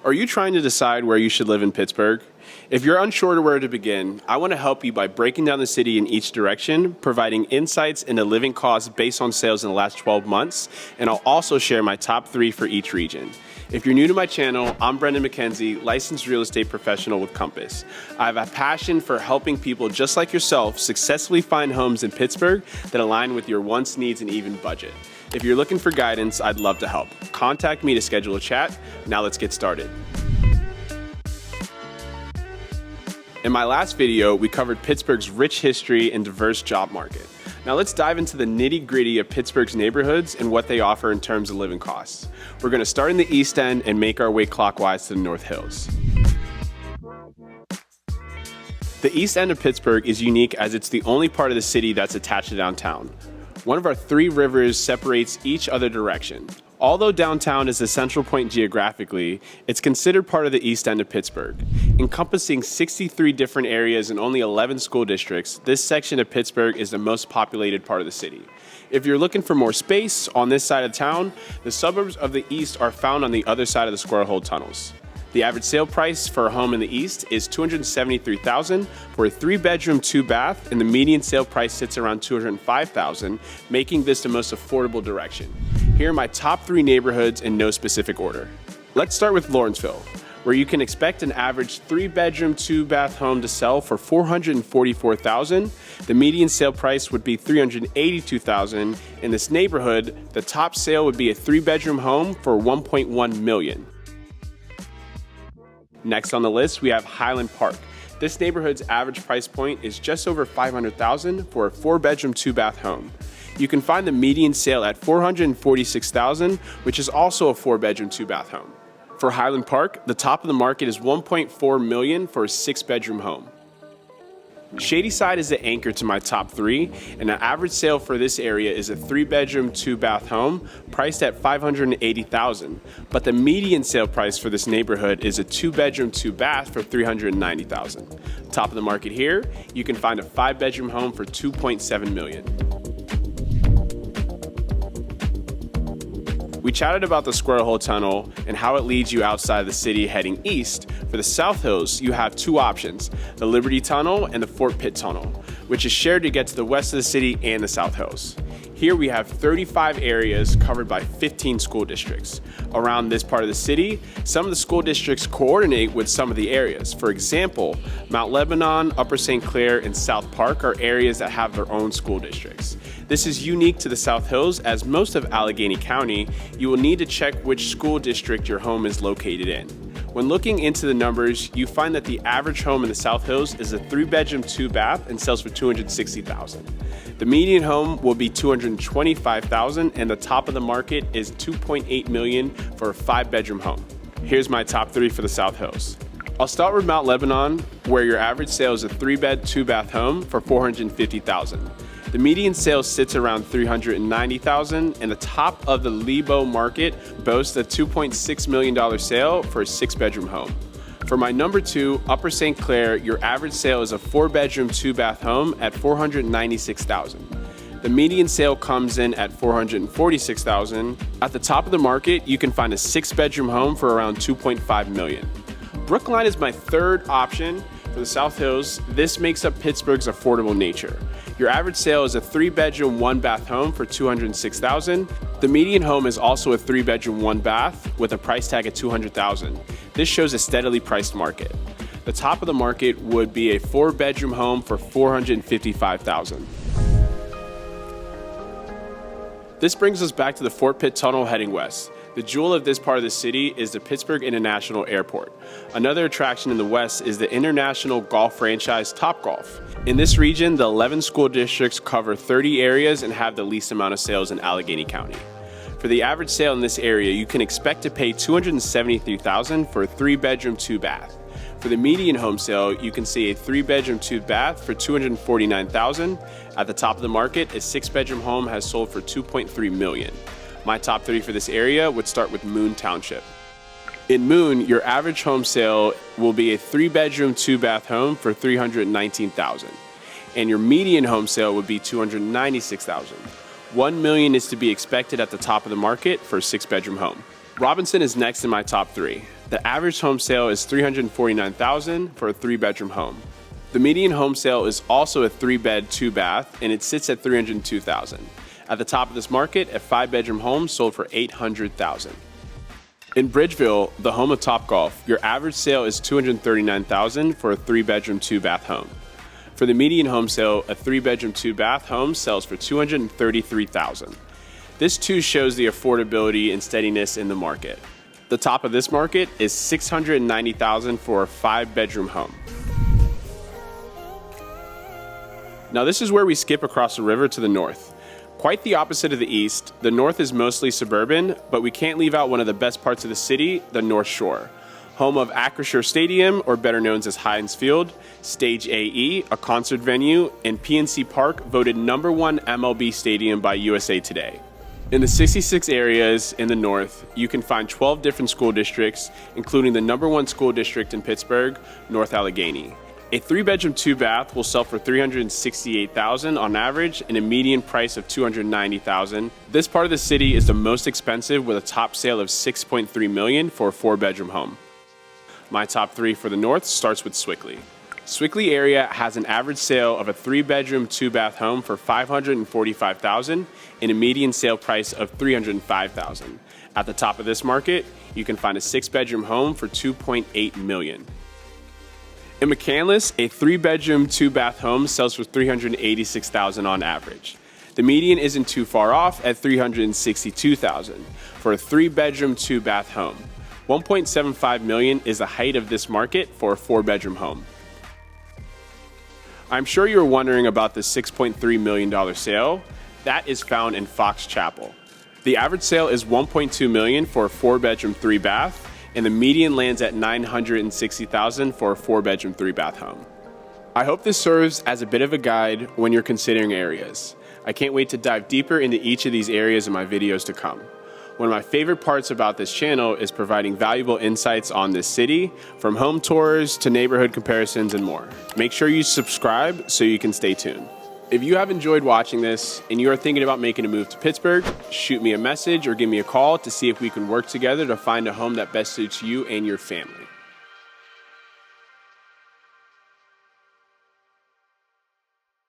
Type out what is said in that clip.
Are you trying to decide where you should live in Pittsburgh? If you're unsure to where to begin, I want to help you by breaking down the city in each direction, providing insights into living costs based on sales in the last 12 months, and I'll also share my top 3 for each region. If you're new to my channel, I'm Brendan McKenzie, licensed real estate professional with Compass. I have a passion for helping people just like yourself successfully find homes in Pittsburgh that align with your wants, needs, and even budget. If you're looking for guidance, I'd love to help. Contact me to schedule a chat. Now let's get started. In my last video, we covered Pittsburgh's rich history and diverse job market. Now let's dive into the nitty-gritty of Pittsburgh's neighborhoods and what they offer in terms of living costs. We're going to start in the East End and make our way clockwise to the North Hills. The East End of Pittsburgh is unique as it's the only part of the city that's attached to downtown. One of our 3 rivers separates each other direction. Although downtown is the central point geographically, it's considered part of the East End of Pittsburgh. Encompassing 63 different areas and only 11 school districts, this section of Pittsburgh is the most populated part of the city. If you're looking for more space on this side of town, the suburbs of the East are found on the other side of the Squirrel Hole tunnels. The average sale price for a home in the East is $273,000 for a 3-bedroom, 2-bath, and the median sale price sits around $205,000, making this the most affordable direction. Here are my top 3 neighborhoods in no specific order. Let's start with Lawrenceville, where you can expect an average 3-bedroom, 2-bath home to sell for $444,000. The median sale price would be $382,000. In this neighborhood, the top sale would be a 3-bedroom home for $1.1 million. Next on the list, we have Highland Park. This neighborhood's average price point is just over $500,000 for a 4-bedroom, 2-bath home. You can find the median sale at $446,000, which is also a 4-bedroom, 2-bath home. For Highland Park, the top of the market is $1.4 million for a 6-bedroom home. Shadyside is the anchor to my top 3, and the average sale for this area is a 3-bedroom, 2-bath home priced at $580,000, but the median sale price for this neighborhood is a 2-bedroom, 2-bath for $390,000. Top of the market here, you can find a 5-bedroom home for $2.7 million. We chatted about the Squirrel Hole Tunnel and how it leads you outside the city heading east. For the South Hills, you have 2 options, the Liberty Tunnel and the Fort Pitt Tunnel, which is shared to get to the west of the city and the South Hills. Here we have 35 areas covered by 15 school districts. Around this part of the city, some of the school districts coordinate with some of the areas. For example, Mount Lebanon, Upper St. Clair, and South Park are areas that have their own school districts. This is unique to the South Hills, as most of Allegheny County, you will need to check which school district your home is located in. When looking into the numbers, you find that the average home in the South Hills is a 3-bedroom, 2-bath and sells for $260,000. The median home will be $225,000, and the top of the market is $2.8 million for a 5-bedroom home. Here's my top 3 for the South Hills. I'll start with Mount Lebanon, where your average sale is a 3-bed, 2-bath home for $450,000. The median sale sits around $390,000, and the top of the Lebo market boasts a $2.6 million sale for a 6-bedroom home. For my number 2, Upper St. Clair, your average sale is a 4-bedroom, 2-bath home at $496,000. The median sale comes in at $446,000. At the top of the market, you can find a 6-bedroom home for around $2.5 million. Brookline is my 3rd option for the South Hills. This makes up Pittsburgh's affordable nature. Your average sale is a 3-bedroom, 1-bath home for $206,000. The median home is also a 3-bedroom, 1-bath with a price tag at $200,000. This shows a steadily priced market. The top of the market would be a 4-bedroom home for $455,000. This brings us back to the Fort Pitt Tunnel heading west. The jewel of this part of the city is the Pittsburgh International Airport. Another attraction in the west is the international golf franchise Topgolf. In this region, the 11 school districts cover 30 areas and have the least amount of sales in Allegheny County. For the average sale in this area, you can expect to pay $273,000 for a 3-bedroom, 2-bath. For the median home sale, you can see a 3-bedroom, 2-bath for $249,000. At the top of the market, a 6-bedroom home has sold for $2.3 million. My top 3 for this area would start with Moon Township. In Moon, your average home sale will be a 3-bedroom, 2-bath home for $319,000. And your median home sale would be $296,000. $1 million is to be expected at the top of the market for a 6-bedroom home. Robinson is next in my top 3. The average home sale is $349,000 for a 3-bedroom home. The median home sale is also a 3-bed, 2-bath, and it sits at $302,000. At the top of this market, a 5-bedroom home sold for $800,000. In Bridgeville, the home of Topgolf, your average sale is $239,000 for a 3-bedroom, 2-bath home. For the median home sale, a 3-bedroom, 2-bath home sells for $233,000. This too shows the affordability and steadiness in the market. The top of this market is $690,000 for a 5-bedroom home. Now this is where we skip across the river to the north. Quite the opposite of the east, the north is mostly suburban, but we can't leave out one of the best parts of the city, the North Shore. Home of Acrisure Stadium, or better known as Heinz Field, Stage AE, a concert venue, and PNC Park, voted #1 MLB stadium by USA Today. In the 66 areas in the north, you can find 12 different school districts, including the #1 school district in Pittsburgh, North Allegheny. A 3-bedroom, 2-bath will sell for $368,000 on average and a median price of $290,000. This part of the city is the most expensive with a top sale of $6.3 million for a 4-bedroom home. My top 3 for the north starts with Sewickley. Sewickley area has an average sale of a 3-bedroom, 2-bath home for $545,000 and a median sale price of $305,000. At the top of this market, you can find a 6-bedroom home for $2.8 million. In McCandless, a 3-bedroom, 2-bath home sells for $386,000 on average. The median isn't too far off at $362,000 for a 3-bedroom, 2-bath home. $1.75 million is the height of this market for a 4-bedroom home. I'm sure you're wondering about the $6.3 million sale. That is found in Fox Chapel. The average sale is $1.2 million for a 4-bedroom, 3-bath, and the median lands at $960,000 for a 4-bedroom, 3-bath home. I hope this serves as a bit of a guide when you're considering areas. I can't wait to dive deeper into each of these areas in my videos to come. One of my favorite parts about this channel is providing valuable insights on this city, from home tours to neighborhood comparisons and more. Make sure you subscribe so you can stay tuned. If you have enjoyed watching this and you are thinking about making a move to Pittsburgh, shoot me a message or give me a call to see if we can work together to find a home that best suits you and your family.